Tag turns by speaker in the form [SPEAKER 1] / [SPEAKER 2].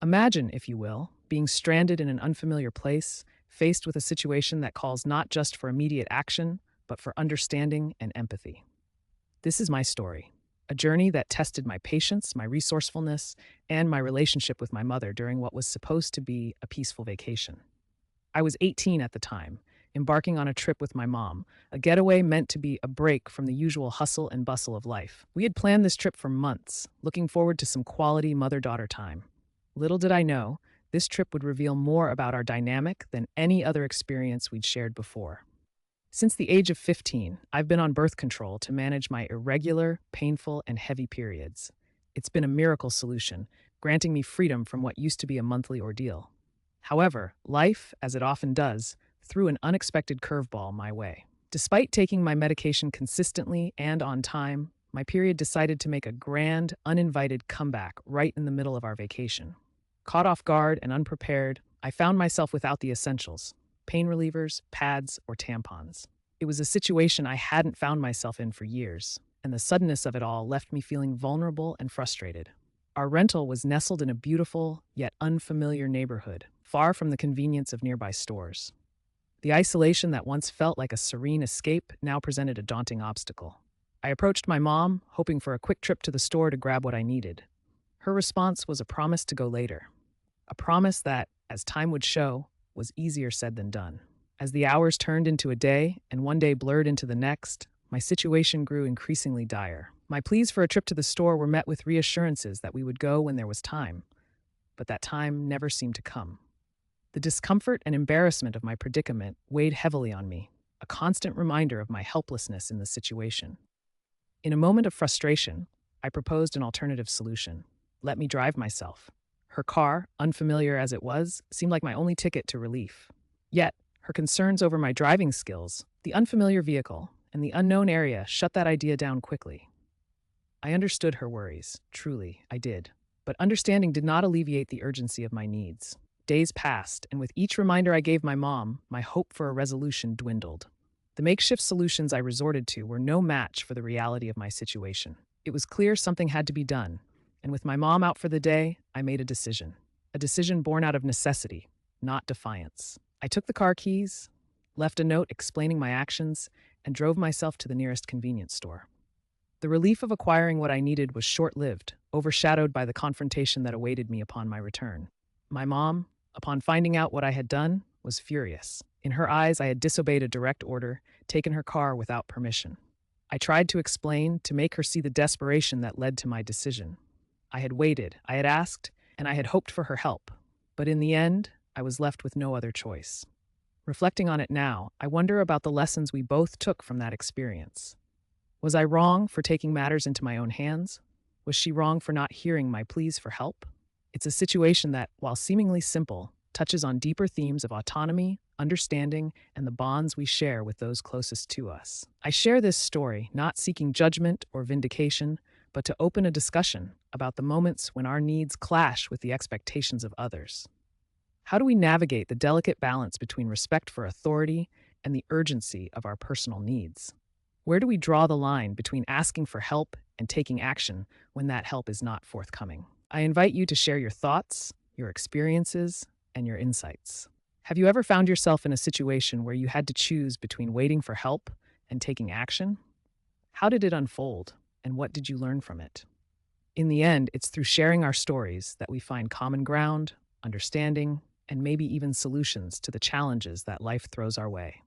[SPEAKER 1] Imagine, if you will, being stranded in an unfamiliar place, faced with a situation that calls not just for immediate action, but for understanding and empathy. This is my story, a journey that tested my patience, my resourcefulness, and my relationship with my mother during what was supposed to be a peaceful vacation. I was 18 at the time, embarking on a trip with my mom, a getaway meant to be a break from the usual hustle and bustle of life. We had planned this trip for months, looking forward to some quality mother daughter time. Little did I know, this trip would reveal more about our dynamic than any other experience we'd shared before. Since the age of 15, I've been on birth control to manage my irregular, painful, and heavy periods. It's been a miracle solution, granting me freedom from what used to be a monthly ordeal. However, life, as it often does, threw an unexpected curveball my way. Despite taking my medication consistently and on time, my period decided to make a grand, uninvited comeback right in the middle of our vacation. Caught off guard and unprepared, I found myself without the essentials: pain relievers, pads, or tampons. It was a situation I hadn't found myself in for years, and the suddenness of it all left me feeling vulnerable and frustrated. Our rental was nestled in a beautiful, yet unfamiliar neighborhood, far from the convenience of nearby stores. The isolation that once felt like a serene escape now presented a daunting obstacle. I approached my mom, hoping for a quick trip to the store to grab what I needed. Her response was a promise to go later, a promise that, as time would show, was easier said than done. As the hours turned into a day and one day blurred into the next, my situation grew increasingly dire. My pleas for a trip to the store were met with reassurances that we would go when there was time, but that time never seemed to come. The discomfort and embarrassment of my predicament weighed heavily on me, a constant reminder of my helplessness in the situation. In a moment of frustration, I proposed an alternative solution: let me drive myself. Her car, unfamiliar as it was, seemed like my only ticket to relief. Yet, her concerns over my driving skills, the unfamiliar vehicle, and the unknown area shut that idea down quickly. I understood her worries, truly, I did. But understanding did not alleviate the urgency of my needs. Days passed, and with each reminder I gave my mom, my hope for a resolution dwindled. The makeshift solutions I resorted to were no match for the reality of my situation. It was clear something had to be done, and with my mom out for the day, I made a decision born out of necessity, not defiance. I took the car keys, left a note explaining my actions, and drove myself to the nearest convenience store. The relief of acquiring what I needed was short-lived, overshadowed by the confrontation that awaited me upon my return. My mom, upon finding out what I had done, was furious. In her eyes, I had disobeyed a direct order, taken her car without permission. I tried to explain, to make her see the desperation that led to my decision. I had waited, I had asked, and I had hoped for her help. But in the end, I was left with no other choice. Reflecting on it now, I wonder about the lessons we both took from that experience. Was I wrong for taking matters into my own hands? Was she wrong for not hearing my pleas for help? It's a situation that, while seemingly simple, touches on deeper themes of autonomy, understanding, and the bonds we share with those closest to us. I share this story not seeking judgment or vindication, but to open a discussion about the moments when our needs clash with the expectations of others. How do we navigate the delicate balance between respect for authority and the urgency of our personal needs? Where do we draw the line between asking for help and taking action when that help is not forthcoming? I invite you to share your thoughts, your experiences, and your insights. Have you ever found yourself in a situation where you had to choose between waiting for help and taking action? How did it unfold, and what did you learn from it? In the end, it's through sharing our stories that we find common ground, understanding, and maybe even solutions to the challenges that life throws our way.